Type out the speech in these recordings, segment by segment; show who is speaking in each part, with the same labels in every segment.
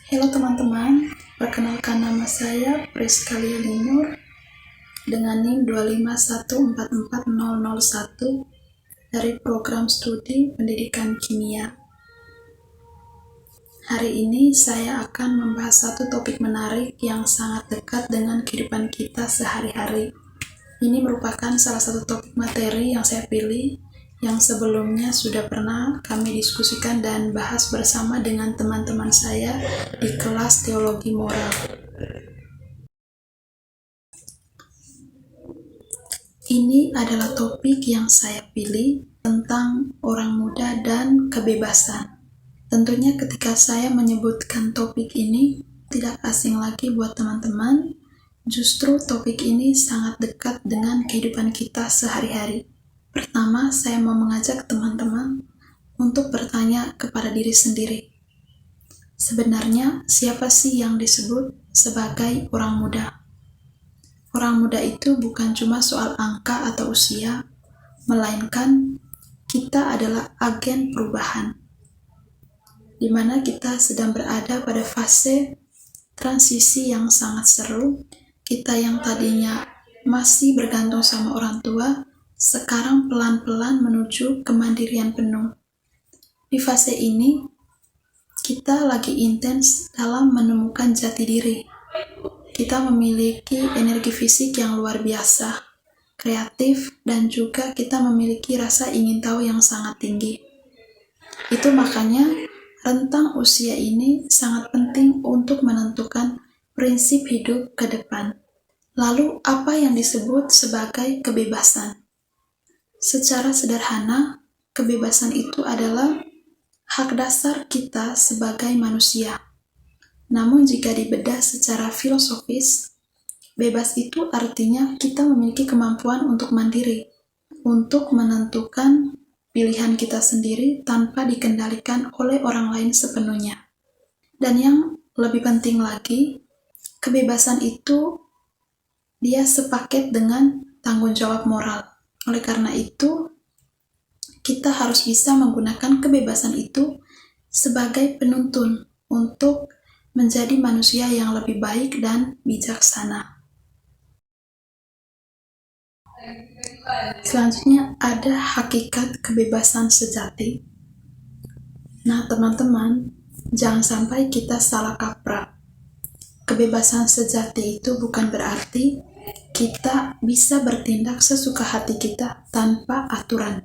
Speaker 1: Halo teman-teman, perkenalkan nama saya Priska Linur dengan NIM 2514401 dari program studi pendidikan kimia. Hari ini saya akan membahas satu topik menarik yang sangat dekat dengan kehidupan kita sehari-hari. Ini merupakan salah satu topik materi yang saya pilih yang sebelumnya sudah pernah kami diskusikan dan bahas bersama dengan teman-teman saya di kelas teologi moral. Ini adalah topik yang saya pilih tentang orang muda dan kebebasan. Tentunya ketika saya menyebutkan topik ini tidak asing lagi buat teman-teman, justru topik ini sangat dekat dengan kehidupan kita sehari-hari. Pertama, saya mau mengajak teman-teman untuk bertanya kepada diri sendiri. Sebenarnya siapa sih yang disebut sebagai orang muda? Orang muda itu bukan cuma soal angka atau usia, melainkan kita adalah agen perubahan, di mana kita sedang berada pada fase transisi yang sangat seru. Kita yang tadinya masih bergantung sama orang tua, sekarang pelan-pelan menuju kemandirian penuh. Di fase ini, kita lagi intens dalam menemukan jati diri. Kita memiliki energi fisik yang luar biasa, kreatif, dan juga kita memiliki rasa ingin tahu yang sangat tinggi. Itu makanya rentang usia ini sangat penting untuk menentukan prinsip hidup ke depan. Lalu apa yang disebut sebagai kebebasan? Secara sederhana, kebebasan itu adalah hak dasar kita sebagai manusia. Namun jika dibedah secara filosofis, bebas itu artinya kita memiliki kemampuan untuk mandiri, untuk menentukan pilihan kita sendiri tanpa dikendalikan oleh orang lain sepenuhnya. Dan yang lebih penting lagi, kebebasan itu dia sepaket dengan tanggung jawab moral. Oleh karena itu, kita harus bisa menggunakan kebebasan itu sebagai penuntun untuk menjadi manusia yang lebih baik dan bijaksana. Selanjutnya ada hakikat kebebasan sejati. Nah teman-teman, jangan sampai kita salah kaprah. Kebebasan sejati itu bukan berarti kita bisa bertindak sesuka hati kita tanpa aturan.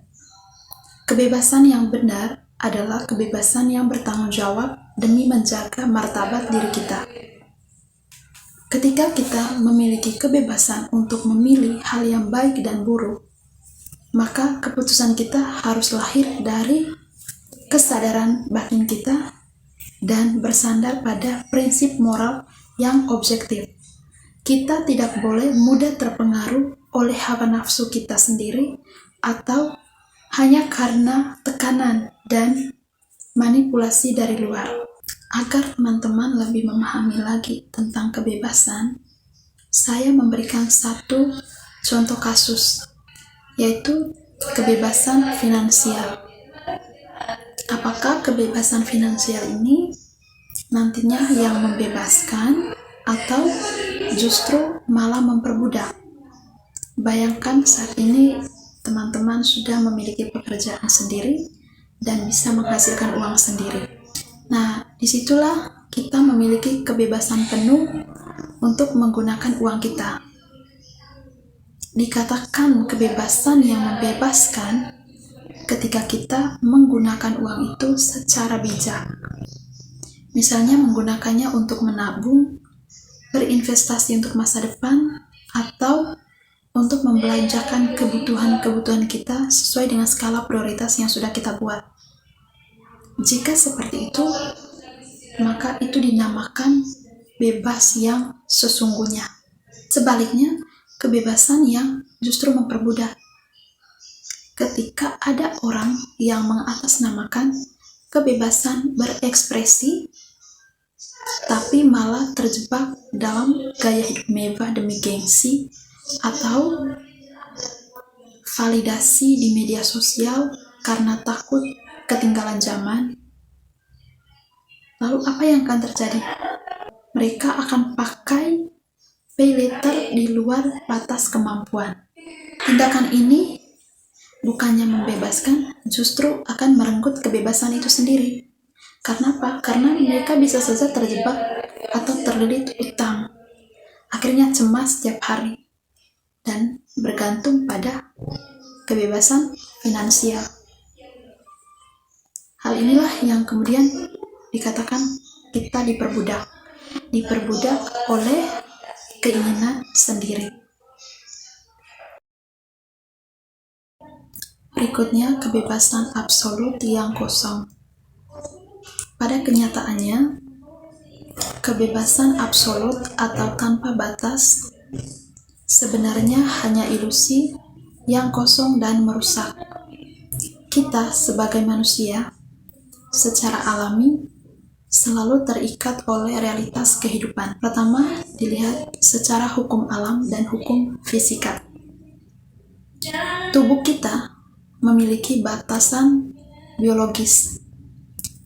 Speaker 1: Kebebasan yang benar adalah kebebasan yang bertanggung jawab demi menjaga martabat diri kita. Ketika kita memiliki kebebasan untuk memilih hal yang baik dan buruk, maka keputusan kita harus lahir dari kesadaran batin kita dan bersandar pada prinsip moral yang objektif. Kita tidak boleh mudah terpengaruh oleh hawa nafsu kita sendiri atau hanya karena tekanan dan manipulasi dari luar. Agar teman-teman lebih memahami lagi tentang kebebasan, saya memberikan satu contoh kasus, yaitu kebebasan finansial. Apakah kebebasan finansial ini nantinya yang membebaskan atau justru malah memperbudak? Bayangkan saat ini teman-teman sudah memiliki pekerjaan sendiri dan bisa menghasilkan uang sendiri. Nah, disitulah kita memiliki kebebasan penuh untuk menggunakan uang kita. Dikatakan kebebasan yang membebaskan ketika kita menggunakan uang itu secara bijak. Misalnya menggunakannya untuk menabung, berinvestasi untuk masa depan, atau untuk membelanjakan kebutuhan-kebutuhan kita sesuai dengan skala prioritas yang sudah kita buat. Jika seperti itu, maka itu dinamakan bebas yang sesungguhnya. Sebaliknya, kebebasan yang justru memperbudak. Ketika ada orang yang mengatasnamakan kebebasan berekspresi, tapi malah terjebak dalam gaya hidup mewah demi gengsi atau validasi di media sosial karena takut ketinggalan zaman, Lalu apa yang akan terjadi? Mereka akan pakai pay later di luar batas kemampuan. Tindakan ini bukannya membebaskan, justru akan merenggut kebebasan itu sendiri. Karena apa? Karena mereka bisa saja terjebak atau terlilit utang. Akhirnya cemas setiap hari dan bergantung pada kebebasan finansial. Hal inilah yang kemudian dikatakan kita diperbudak oleh keinginan sendiri. Berikutnya, kebebasan absolut yang kosong. Pada kenyataannya, kebebasan absolut atau tanpa batas sebenarnya hanya ilusi yang kosong dan merusak. Kita sebagai manusia secara alami selalu terikat oleh realitas kehidupan. Pertama, dilihat secara hukum alam dan hukum fisika. Tubuh kita memiliki batasan biologis.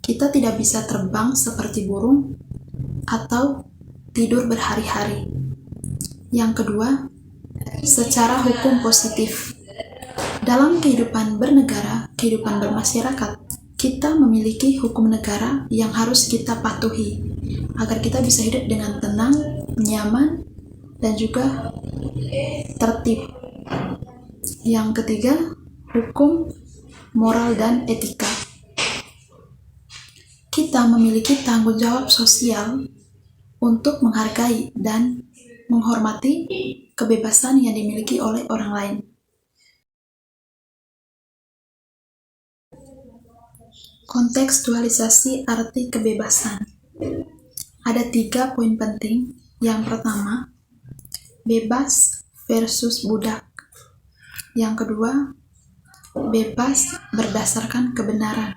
Speaker 1: Kita tidak bisa terbang seperti burung atau tidur berhari-hari. Yang kedua, secara hukum positif. Dalam kehidupan bernegara, kehidupan bermasyarakat, kita memiliki hukum negara yang harus kita patuhi agar kita bisa hidup dengan tenang, nyaman, dan juga tertib. Yang ketiga, hukum moral dan etika. Kita memiliki tanggung jawab sosial untuk menghargai dan menghormati kebebasan yang dimiliki oleh orang lain. Kontekstualisasi arti kebebasan. Ada 3 poin penting. Yang pertama, bebas versus budak. Yang kedua, bebas berdasarkan kebenaran.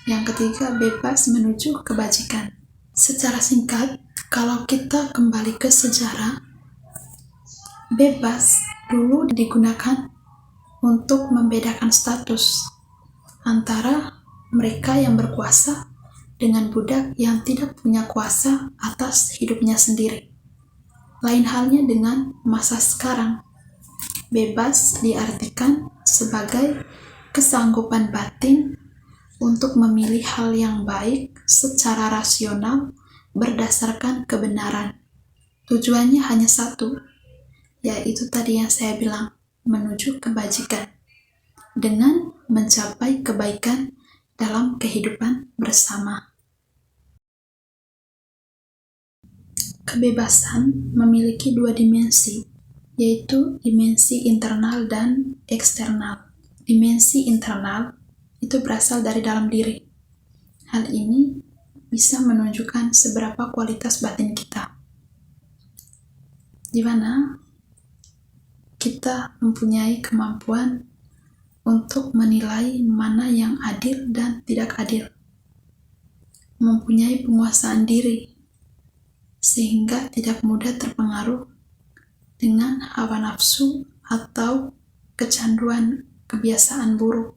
Speaker 1: Yang ketiga, bebas menuju kebajikan. Secara singkat, kalau kita kembali ke sejarah, bebas dulu digunakan untuk membedakan status antara mereka yang berkuasa dengan budak yang tidak punya kuasa atas hidupnya sendiri. Lain halnya dengan masa sekarang. Bebas diartikan sebagai kesanggupan batin untuk memilih hal yang baik secara rasional berdasarkan kebenaran. Tujuannya hanya satu, yaitu tadi yang saya bilang, menuju kebajikan dengan mencapai kebaikan dalam kehidupan bersama. Kebebasan memiliki 2 dimensi, yaitu dimensi internal dan eksternal. Dimensi internal itu berasal dari dalam diri. Hal ini bisa menunjukkan seberapa kualitas batin kita, di mana kita mempunyai kemampuan untuk menilai mana yang adil dan tidak adil, mempunyai penguasaan diri, sehingga tidak mudah terpengaruh dengan hawa nafsu atau kecanduan kebiasaan buruk,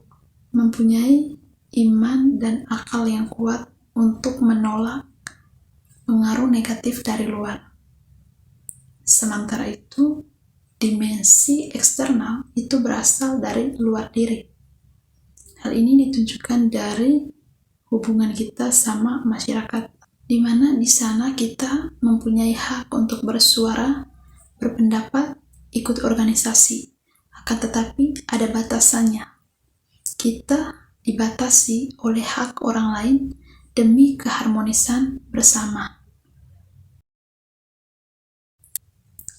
Speaker 1: mempunyai iman dan akal yang kuat untuk menolak pengaruh negatif dari luar. Sementara itu, dimensi eksternal itu berasal dari luar diri. Hal ini ditunjukkan dari hubungan kita sama masyarakat, di mana di sana kita mempunyai hak untuk bersuara, berpendapat, ikut organisasi. Akan tetapi ada batasannya. Kita dibatasi oleh hak orang lain demi keharmonisan bersama.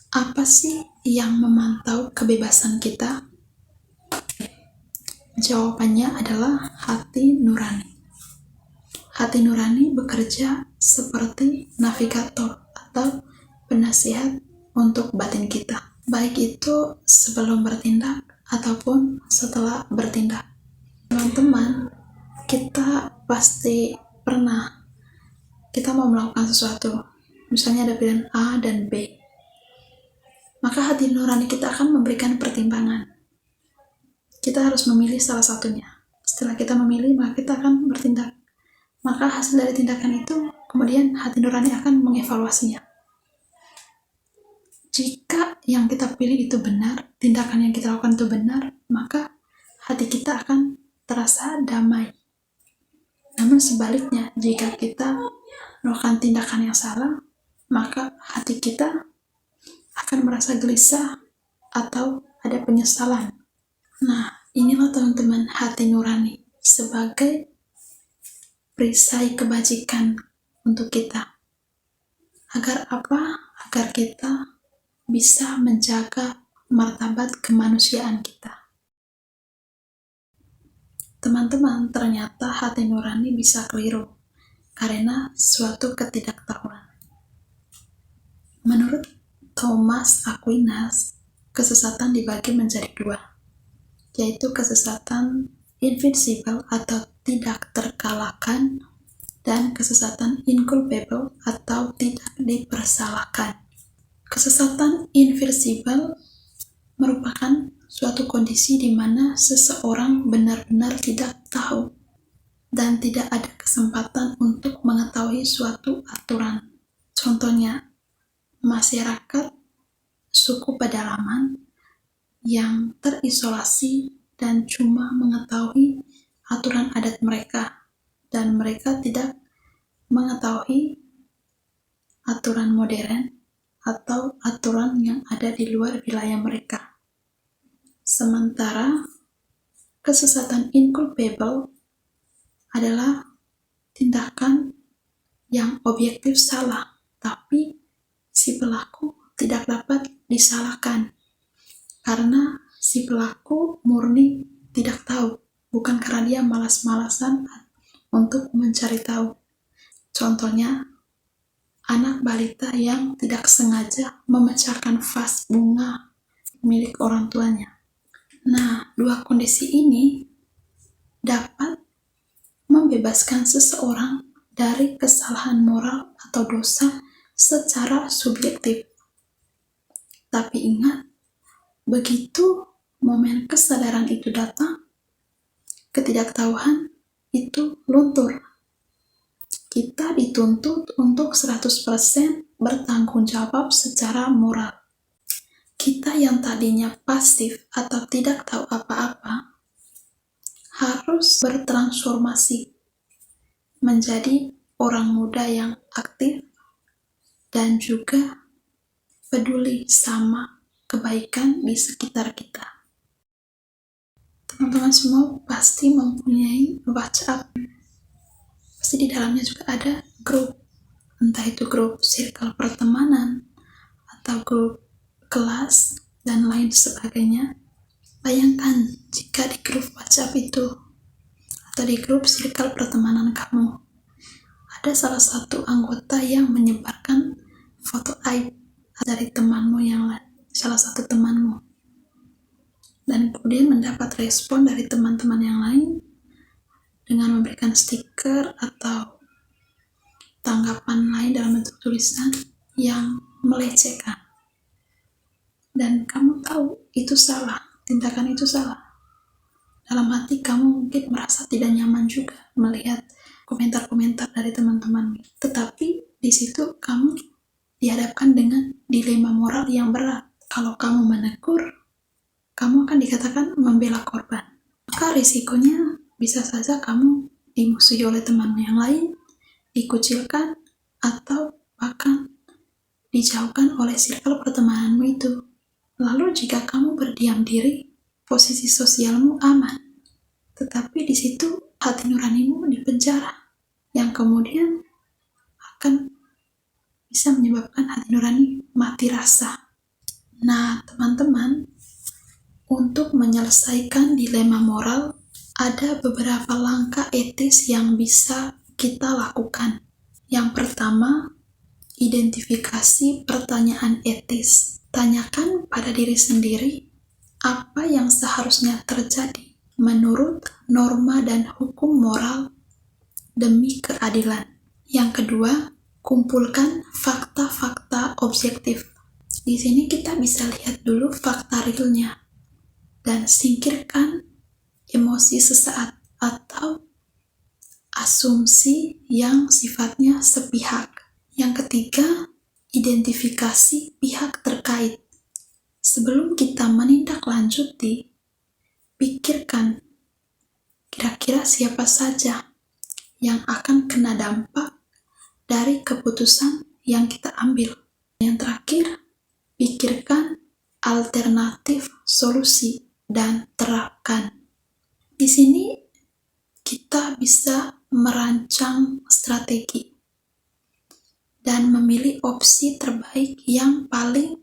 Speaker 1: Apa sih yang memantau kebebasan kita? Jawabannya adalah hati nurani. Hati nurani bekerja seperti navigator atau penasihat untuk batin kita, baik itu sebelum bertindak ataupun setelah bertindak. Teman-teman, kita pasti pernah kita mau melakukan sesuatu, misalnya ada pilihan A dan B, maka hati nurani kita akan memberikan pertimbangan. Kita harus memilih salah satunya. Setelah kita memilih, maka kita akan bertindak. maka hasil dari tindakan itu kemudian hati nurani akan mengevaluasinya. Jika yang kita pilih itu benar, tindakan yang kita lakukan itu benar, maka hati kita akan terasa damai. Namun sebaliknya, jika kita melakukan tindakan yang salah, maka hati kita akan merasa gelisah atau ada penyesalan. Nah, inilah teman-teman hati nurani sebagai perisai kebajikan untuk kita. Agar apa? Agar kita bisa menjaga martabat kemanusiaan kita. Teman-teman, ternyata hati nurani bisa keliru karena suatu ketidaktahuan. Menurut Thomas Aquinas, kesesatan dibagi menjadi dua, yaitu kesesatan invincible atau tidak terkalahkan dan kesesatan inculpable atau tidak dipersalahkan. Kesesatan invincible merupakan suatu kondisi di mana seseorang benar-benar tidak tahu dan tidak ada kesempatan untuk mengetahui suatu aturan. Contohnya, masyarakat suku pedalaman yang terisolasi dan cuma mengetahui aturan adat mereka, dan mereka tidak mengetahui aturan modern atau aturan yang ada di luar wilayah mereka. Sementara kesesatan inculpable adalah tindakan yang objektif salah, tapi si pelaku tidak dapat disalahkan karena si pelaku murni tidak tahu, bukan karena dia malas-malasan untuk mencari tahu. Contohnya, anak balita yang tidak sengaja memecahkan vas bunga milik orang tuanya. Nah, dua kondisi ini dapat membebaskan seseorang dari kesalahan moral atau dosa secara subjektif. Tapi ingat, begitu momen kesadaran itu datang, ketidaktahuan itu luntur. Kita dituntut untuk 100% bertanggung jawab secara moral. Kita yang tadinya pasif atau tidak tahu apa-apa, harus bertransformasi menjadi orang muda yang aktif dan juga peduli sama kebaikan di sekitar kita. Teman-teman semua pasti mempunyai WhatsApp. Pasti di dalamnya juga ada grup, entah itu grup circle pertemanan atau grup kelas dan lain sebagainya. Bayangkan jika di grup WhatsApp itu atau di grup circle pertemanan kamu ada salah satu anggota yang menyebarkan foto aib dari temanmu yang lain, salah satu temanmu, dan kemudian mendapat respon dari teman-teman yang lain dengan memberikan stiker atau tanggapan lain dalam bentuk tulisan yang melecehkan. Dan kamu tahu itu salah, tindakan itu salah. Dalam hati kamu mungkin merasa tidak nyaman juga melihat komentar-komentar dari teman-teman. Tetapi di situ kamu dihadapkan dengan dilema moral yang berat. Kalau kamu menegur, kamu akan dikatakan membela korban. Maka risikonya bisa saja kamu dimusuhi oleh temanmu yang lain, dikucilkan, atau bahkan dijauhkan oleh circle pertemananmu itu. Lalu jika kamu berdiam diri, posisi sosialmu aman. Tetapi di situ hati nuranimu dipenjara, yang kemudian akan bisa menyebabkan hati nurani mati rasa. Nah, teman-teman, untuk menyelesaikan dilema moral, ada beberapa langkah etis yang bisa kita lakukan. Yang pertama, identifikasi pertanyaan etis. Tanyakan pada diri sendiri, apa yang seharusnya terjadi menurut norma dan hukum moral demi keadilan. Yang kedua, kumpulkan fakta-fakta objektif. Di sini kita bisa lihat dulu fakta realnya dan singkirkan emosi sesaat atau asumsi yang sifatnya sepihak. Yang ketiga, identifikasi pihak terkait. Sebelum kita menindaklanjuti, pikirkan kira-kira siapa saja yang akan kena dampak dari keputusan yang kita ambil. Yang terakhir, pikirkan alternatif solusi dan terapkan. Di sini kita bisa merancang strategi dan memilih opsi terbaik yang paling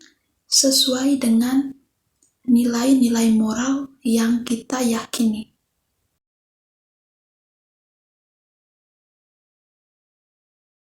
Speaker 1: sesuai dengan nilai-nilai moral yang kita yakini.